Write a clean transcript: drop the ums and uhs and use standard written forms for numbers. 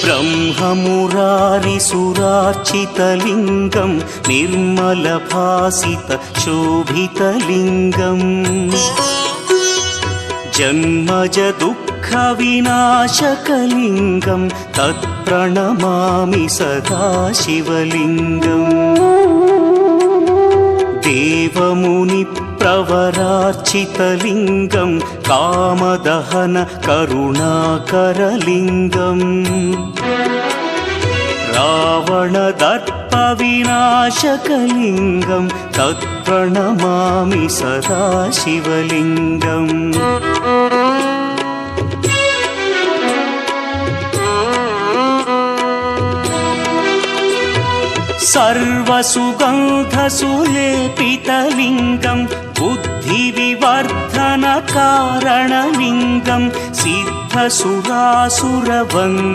ब्रह्ममुरारिसुरार्चितलिङ्गं निर्मलभासितशोभितलिङ्गम् जन्मज दुःखविनाशकलिङ्गं तत्प्रणमामि सदा शिवलिङ्गम् देवमुनिप्रवरार्चितलिङ्गं कामदहन करुणाकरलिङ्गम् रावणदर्पविनाशकलिङ्गं तत्प्रणमामि सदा शिवलिङ्गम् सर्वसुगन्धसुलेपितलिङ्गं बुद्धिविवर्धनकारणलिङ्गं सिद्धसुरासुरवन्द्यलिङ्गम्